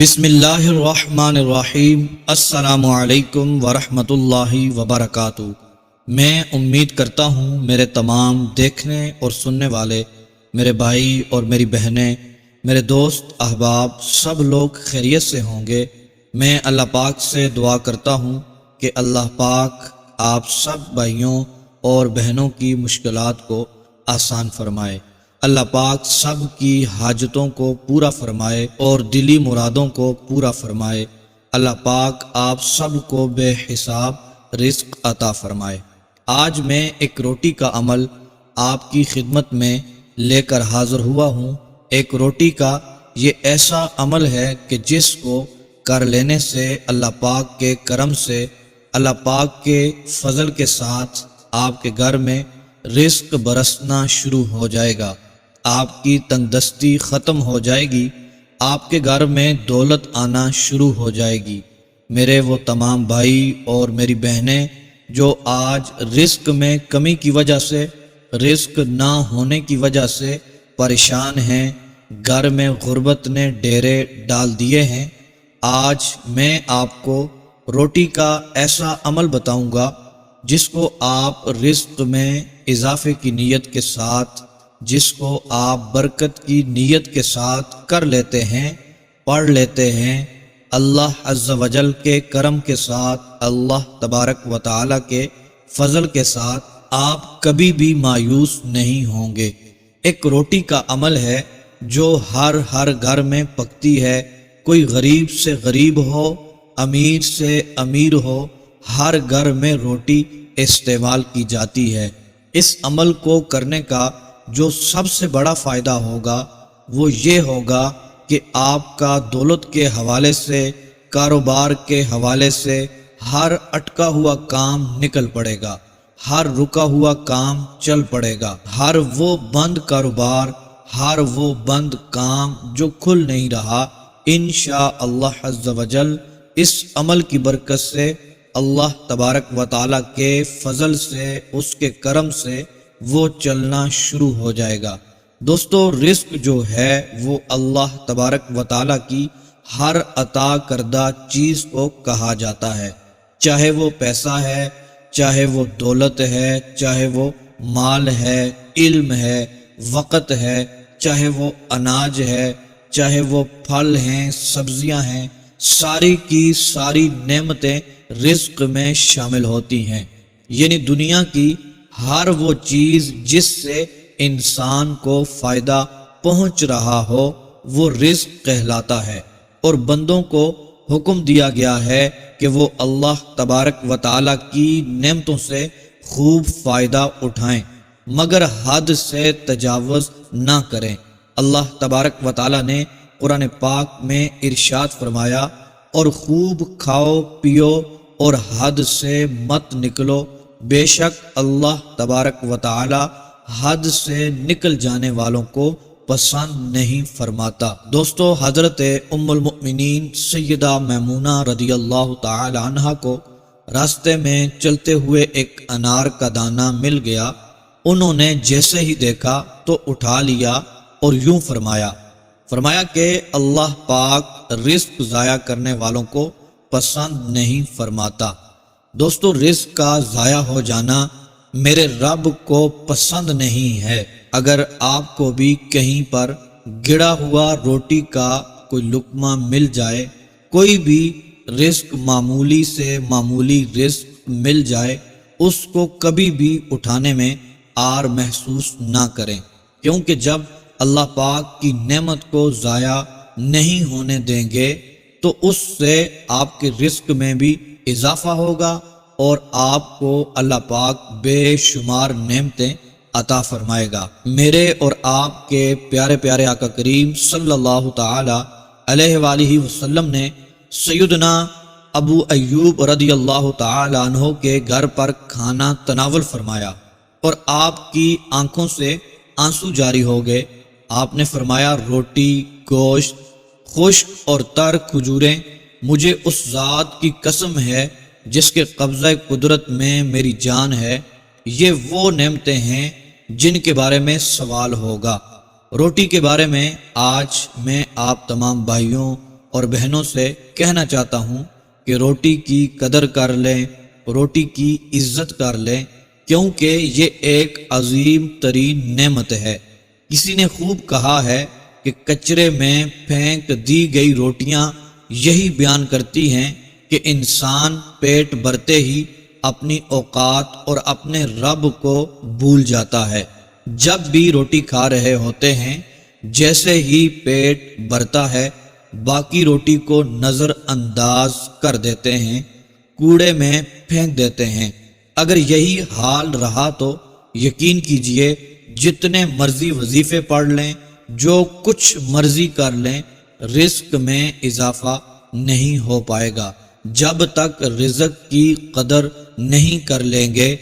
بسم اللہ الرحمن الرحیم۔ السلام علیکم ورحمۃ اللہ وبرکاتہ۔ میں امید کرتا ہوں میرے تمام دیکھنے اور سننے والے میرے بھائی اور میری بہنیں، میرے دوست احباب سب لوگ خیریت سے ہوں گے۔ میں اللہ پاک سے دعا کرتا ہوں کہ اللہ پاک آپ سب بھائیوں اور بہنوں کی مشکلات کو آسان فرمائے۔ اللہ پاک سب کی حاجتوں کو پورا فرمائے اور دلی مرادوں کو پورا فرمائے۔ اللہ پاک آپ سب کو بے حساب رزق عطا فرمائے۔ آج میں ایک روٹی کا عمل آپ کی خدمت میں لے کر حاضر ہوا ہوں۔ ایک روٹی کا یہ ایسا عمل ہے کہ جس کو کر لینے سے اللہ پاک کے کرم سے، اللہ پاک کے فضل کے ساتھ آپ کے گھر میں رزق برسنا شروع ہو جائے گا، آپ کی تنگ دستی ختم ہو جائے گی، آپ کے گھر میں دولت آنا شروع ہو جائے گی۔ میرے وہ تمام بھائی اور میری بہنیں جو آج رزق میں کمی کی وجہ سے، رزق نہ ہونے کی وجہ سے پریشان ہیں، گھر میں غربت نے ڈیرے ڈال دیے ہیں، آج میں آپ کو روٹی کا ایسا عمل بتاؤں گا جس کو آپ رزق میں اضافے کی نیت کے ساتھ، جس کو آپ برکت کی نیت کے ساتھ کر لیتے ہیں، پڑھ لیتے ہیں، اللہ عز و جل کے کرم کے ساتھ، اللہ تبارک و تعالی کے فضل کے ساتھ آپ کبھی بھی مایوس نہیں ہوں گے۔ ایک روٹی کا عمل ہے جو ہر گھر میں پکتی ہے، کوئی غریب سے غریب ہو، امیر سے امیر ہو، ہر گھر میں روٹی استعمال کی جاتی ہے۔ اس عمل کو کرنے کا جو سب سے بڑا فائدہ ہوگا وہ یہ ہوگا کہ آپ کا دولت کے حوالے سے، کاروبار کے حوالے سے ہر اٹکا ہوا کام نکل پڑے گا، ہر رکا ہوا کام چل پڑے گا، ہر وہ بند کاروبار، ہر وہ بند کام جو کھل نہیں رہا، انشاءاللہ عز و جل اس عمل کی برکت سے، اللہ تبارک و تعالی کے فضل سے، اس کے کرم سے وہ چلنا شروع ہو جائے گا۔ دوستو، رزق جو ہے وہ اللہ تبارک و تعالی کی ہر عطا کردہ چیز کو کہا جاتا ہے، چاہے وہ پیسہ ہے، چاہے وہ دولت ہے، چاہے وہ مال ہے، علم ہے، وقت ہے، چاہے وہ اناج ہے، چاہے وہ پھل ہیں، سبزیاں ہیں، ساری کی ساری نعمتیں رزق میں شامل ہوتی ہیں۔ یعنی دنیا کی ہر وہ چیز جس سے انسان کو فائدہ پہنچ رہا ہو وہ رزق کہلاتا ہے، اور بندوں کو حکم دیا گیا ہے کہ وہ اللہ تبارک و تعالی کی نعمتوں سے خوب فائدہ اٹھائیں، مگر حد سے تجاوز نہ کریں۔ اللہ تبارک و تعالی نے قرآن پاک میں ارشاد فرمایا، اور خوب کھاؤ پیو اور حد سے مت نکلو، بے شک اللہ تبارک و تعالی حد سے نکل جانے والوں کو پسند نہیں فرماتا۔ دوستو، حضرت ام المؤمنین سیدہ میمونہ رضی اللہ تعالی عنہ کو راستے میں چلتے ہوئے ایک انار کا دانہ مل گیا۔ انہوں نے جیسے ہی دیکھا تو اٹھا لیا اور یوں فرمایا کہ اللہ پاک رزق ضائع کرنے والوں کو پسند نہیں فرماتا۔ دوستو، رزق کا ضائع ہو جانا میرے رب کو پسند نہیں ہے۔ اگر آپ کو بھی کہیں پر گڑا ہوا روٹی کا کوئی لقمہ مل جائے، کوئی بھی رزق معمولی سے معمولی رزق مل جائے، اس کو کبھی بھی اٹھانے میں عار محسوس نہ کریں، کیونکہ جب اللہ پاک کی نعمت کو ضائع نہیں ہونے دیں گے تو اس سے آپ کے رزق میں بھی اضافہ ہوگا اور آپ کو اللہ پاک بے شمار نعمتیں عطا فرمائے گا۔ میرے اور آپ کے پیارے پیارے آقا کریم صلی اللہ تعالی علیہ وآلہ وسلم نے سیدنا ابو ایوب رضی اللہ تعالی عنہ کے گھر پر کھانا تناول فرمایا اور آپ کی آنکھوں سے آنسو جاری ہو گئے۔ آپ نے فرمایا، روٹی، گوشت، خشک اور تر کھجوریں، مجھے اس ذات کی قسم ہے جس کے قبضہ قدرت میں میری جان ہے، یہ وہ نعمتیں ہیں جن کے بارے میں سوال ہوگا۔ روٹی کے بارے میں آج میں آپ تمام بھائیوں اور بہنوں سے کہنا چاہتا ہوں کہ روٹی کی قدر کر لیں، روٹی کی عزت کر لیں، کیونکہ یہ ایک عظیم ترین نعمت ہے۔ کسی نے خوب کہا ہے کہ کچرے میں پھینک دی گئی روٹیاں یہی بیان کرتی ہیں کہ انسان پیٹ بھرتے ہی اپنی اوقات اور اپنے رب کو بھول جاتا ہے۔ جب بھی روٹی کھا رہے ہوتے ہیں، جیسے ہی پیٹ بھرتا ہے باقی روٹی کو نظر انداز کر دیتے ہیں، کوڑے میں پھینک دیتے ہیں۔ اگر یہی حال رہا تو یقین کیجئے جتنے مرضی وظیفے پڑھ لیں، جو کچھ مرضی کر لیں، رزق میں اضافہ نہیں ہو پائے گا۔ جب تک رزق کی قدر نہیں کر لیں گے،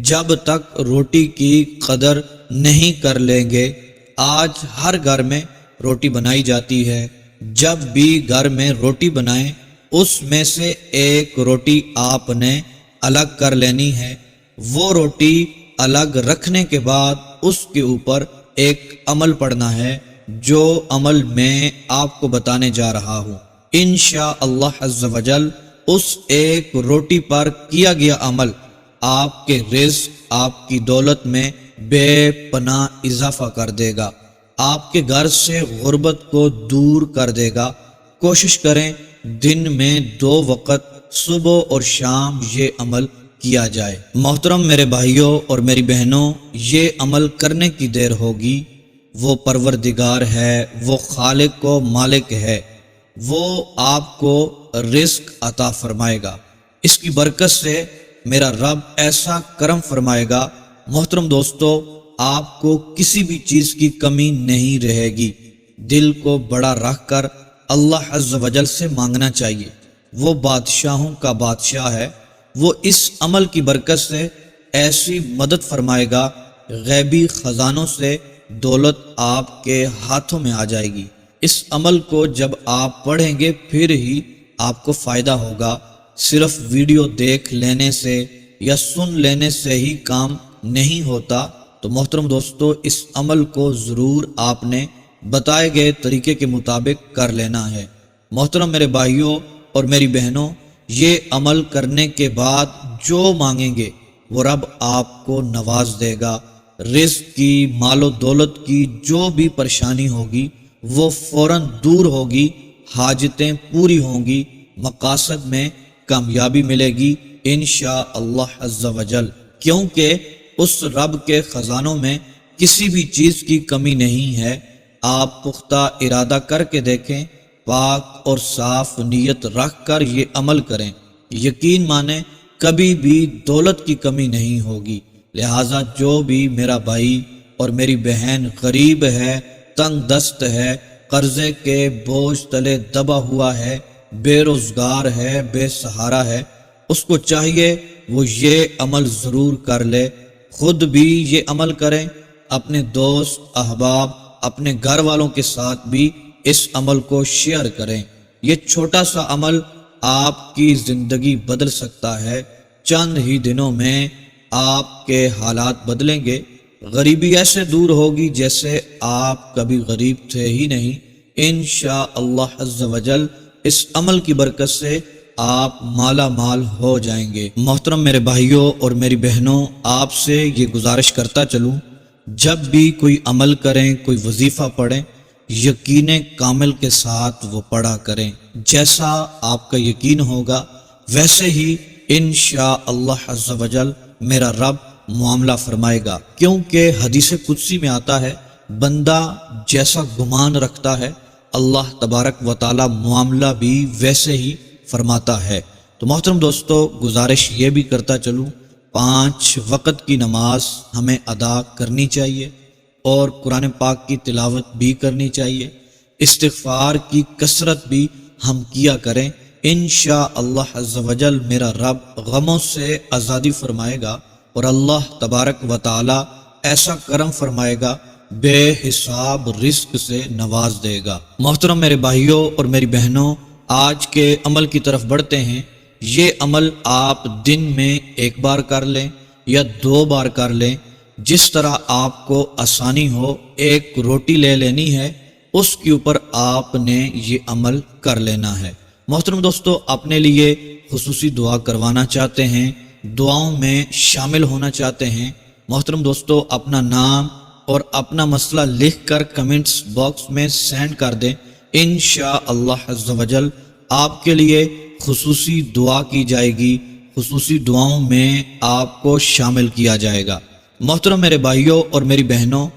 جب تک روٹی کی قدر نہیں کر لیں گے۔ آج ہر گھر میں روٹی بنائی جاتی ہے، جب بھی گھر میں روٹی بنائیں اس میں سے ایک روٹی آپ نے الگ کر لینی ہے۔ وہ روٹی الگ رکھنے کے بعد اس کے اوپر ایک عمل پڑھنا ہے، جو عمل میں آپ کو بتانے جا رہا ہوں۔ انشاءاللہ عز و جل اس ایک روٹی پر کیا گیا عمل آپ کے رزق، آپ کی دولت میں بے پناہ اضافہ کر دے گا، آپ کے گھر سے غربت کو دور کر دے گا۔ کوشش کریں دن میں 2 وقت صبح اور شام یہ عمل کیا جائے۔ محترم میرے بھائیوں اور میری بہنوں، یہ عمل کرنے کی دیر ہوگی۔ وہ پروردگار ہے، وہ خالق و مالک ہے، وہ آپ کو رزق عطا فرمائے گا۔ اس کی برکت سے میرا رب ایسا کرم فرمائے گا، محترم دوستو، آپ کو کسی بھی چیز کی کمی نہیں رہے گی۔ دل کو بڑا رکھ کر اللہ عز و جل سے مانگنا چاہیے۔ وہ بادشاہوں کا بادشاہ ہے، وہ اس عمل کی برکت سے ایسی مدد فرمائے گا، غیبی خزانوں سے دولت آپ کے ہاتھوں میں آ جائے گی۔ اس عمل کو جب آپ پڑھیں گے پھر ہی آپ کو فائدہ ہوگا۔ صرف ویڈیو دیکھ لینے سے یا سن لینے سے ہی کام نہیں ہوتا، تو محترم دوستو اس عمل کو ضرور آپ نے بتائے گئے طریقے کے مطابق کر لینا ہے۔ محترم میرے بھائیوں اور میری بہنوں، یہ عمل کرنے کے بعد جو مانگیں گے وہ رب آپ کو نواز دے گا۔ رزق کی، مال و دولت کی جو بھی پریشانی ہوگی وہ فوراً دور ہوگی، حاجتیں پوری ہوں گی، مقاصد میں کامیابی ملے گی انشاءاللہ عز و جل، کیونکہ اس رب کے خزانوں میں کسی بھی چیز کی کمی نہیں ہے۔ آپ پختہ ارادہ کر کے دیکھیں، پاک اور صاف نیت رکھ کر یہ عمل کریں، یقین مانیں کبھی بھی دولت کی کمی نہیں ہوگی۔ لہٰذا جو بھی میرا بھائی اور میری بہن غریب ہے، تنگ دست ہے، قرضے کے بوجھ تلے دبا ہوا ہے، بے روزگار ہے، بے سہارا ہے، اس کو چاہیے وہ یہ عمل ضرور کر لے، خود بھی یہ عمل کریں، اپنے دوست احباب، اپنے گھر والوں کے ساتھ بھی اس عمل کو شیئر کریں۔ یہ چھوٹا سا عمل آپ کی زندگی بدل سکتا ہے۔ چند ہی دنوں میں آپ کے حالات بدلیں گے، غریبی ایسے دور ہوگی جیسے آپ کبھی غریب تھے ہی نہیں۔ انشاءاللہ عز و جل اس عمل کی برکت سے آپ مالا مال ہو جائیں گے۔ محترم میرے بھائیوں اور میری بہنوں، آپ سے یہ گزارش کرتا چلوں، جب بھی کوئی عمل کریں، کوئی وظیفہ پڑھیں، یقین کامل کے ساتھ وہ پڑھا کریں۔ جیسا آپ کا یقین ہوگا ویسے ہی انشاءاللہ عز و جل میرا رب معاملہ فرمائے گا، کیونکہ حدیث قدسی میں آتا ہے بندہ جیسا گمان رکھتا ہے اللہ تبارک و تعالی معاملہ بھی ویسے ہی فرماتا ہے۔ تو محترم دوستو، گزارش یہ بھی کرتا چلوں، 5 وقت کی نماز ہمیں ادا کرنی چاہیے اور قرآن پاک کی تلاوت بھی کرنی چاہیے، استغفار کی کثرت بھی ہم کیا کریں۔ انشاءاللہ عز و جل میرا رب غموں سے آزادی فرمائے گا اور اللہ تبارک و تعالی ایسا کرم فرمائے گا، بے حساب رزق سے نواز دے گا۔ محترم میرے بھائیوں اور میری بہنوں، آج کے عمل کی طرف بڑھتے ہیں۔ یہ عمل آپ دن میں 1 بار کر لیں یا 2 بار کر لیں، جس طرح آپ کو آسانی ہو۔ ایک روٹی لے لینی ہے، اس کے اوپر آپ نے یہ عمل کر لینا ہے۔ محترم دوستو، اپنے لیے خصوصی دعا کروانا چاہتے ہیں، دعاؤں میں شامل ہونا چاہتے ہیں، محترم دوستو اپنا نام اور اپنا مسئلہ لکھ کر کمنٹس باکس میں سینڈ کر دیں۔ انشاءاللہ عز و جل آپ کے لیے خصوصی دعا کی جائے گی، خصوصی دعاؤں میں آپ کو شامل کیا جائے گا۔ محترم میرے بھائیوں اور میری بہنوں،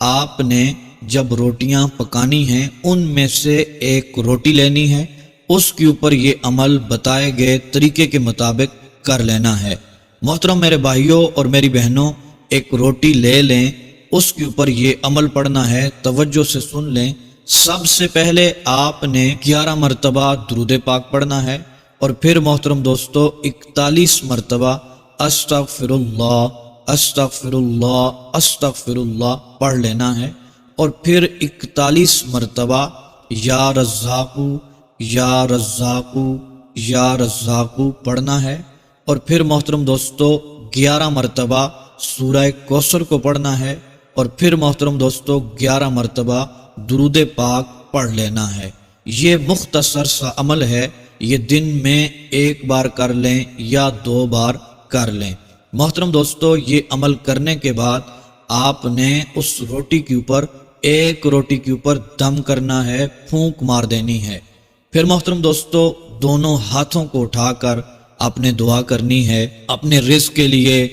آپ نے جب روٹیاں پکانی ہیں ان میں سے ایک روٹی لینی ہے، اس کے اوپر یہ عمل بتائے گئے طریقے کے مطابق کر لینا ہے۔ محترم میرے بھائیوں اور میری بہنوں، ایک روٹی لے لیں، اس کے اوپر یہ عمل پڑھنا ہے، توجہ سے سن لیں۔ سب سے پہلے آپ نے 11 مرتبہ درود پاک پڑھنا ہے، اور پھر محترم دوستو 41 مرتبہ استغفر اللہ استغفر اللہ استغفر اللہ پڑھ لینا ہے، اور پھر 41 مرتبہ یا رزاقو یا رزاقو یا رزاقو پڑھنا ہے، اور پھر محترم دوستو 11 مرتبہ سورہ کوثر کو پڑھنا ہے، اور پھر محترم دوستو 11 مرتبہ درود پاک پڑھ لینا ہے۔ یہ مختصر سا عمل ہے، یہ دن میں ایک بار کر لیں یا 2 بار کر لیں۔ محترم دوستو، یہ عمل کرنے کے بعد آپ نے اس روٹی کے اوپر، ایک روٹی کے اوپر دم کرنا ہے، پھونک مار دینی ہے۔ پھر محترم دوستو دونوں ہاتھوں کو اٹھا کر آپ نے دعا کرنی ہے، اپنے رزق کے لیے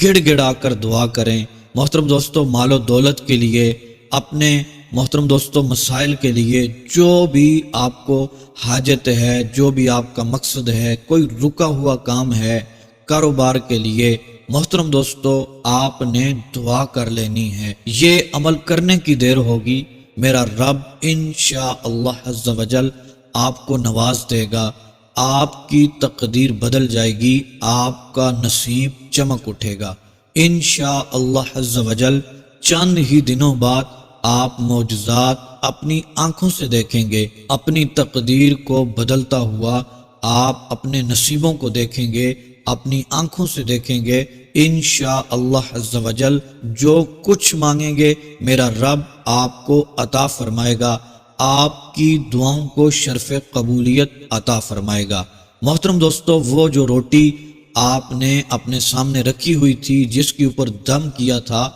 گڑ گڑا کر دعا کریں۔ محترم دوستو مال و دولت کے لیے، اپنے محترم دوستو مسائل کے لیے، جو بھی آپ کو حاجت ہے، جو بھی آپ کا مقصد ہے، کوئی رکا ہوا کام ہے کاروبار کے لیے، محترم دوستو آپ نے دعا کر لینی ہے۔ یہ عمل کرنے کی دیر ہوگی، میرا رب انشاءاللہ عز و جل آپ کو نواز دے گا، آپ کی تقدیر بدل جائے گی، آپ کا نصیب چمک اٹھے گا انشاءاللہ عز و جل۔ چند ہی دنوں بعد آپ معجزات اپنی آنکھوں سے دیکھیں گے، اپنی تقدیر کو بدلتا ہوا آپ اپنے نصیبوں کو دیکھیں گے، اپنی آنکھوں سے دیکھیں گے انشاءاللہ عز و جل۔ جو کچھ مانگیں گے میرا رب آپ کو عطا فرمائے گا، آپ کی دعاؤں کو شرف قبولیت عطا فرمائے گا۔ محترم دوستو، وہ جو روٹی آپ نے اپنے سامنے رکھی ہوئی تھی، جس کے اوپر دم کیا تھا،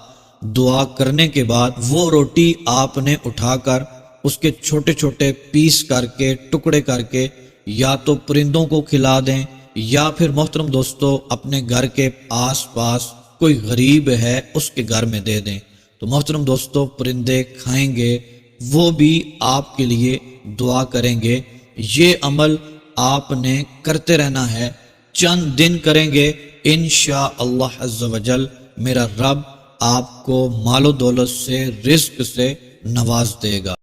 دعا کرنے کے بعد وہ روٹی آپ نے اٹھا کر اس کے چھوٹے چھوٹے پیس کر کے، ٹکڑے کر کے، یا تو پرندوں کو کھلا دیں، یا پھر محترم دوستو اپنے گھر کے آس پاس کوئی غریب ہے اس کے گھر میں دے دیں، تو محترم دوستو پرندے کھائیں گے، وہ بھی آپ کے لیے دعا کریں گے۔ یہ عمل آپ نے کرتے رہنا ہے، چند دن کریں گے انشاءاللہ عز و جل، میرا رب آپ کو مال و دولت سے، رزق سے نواز دے گا۔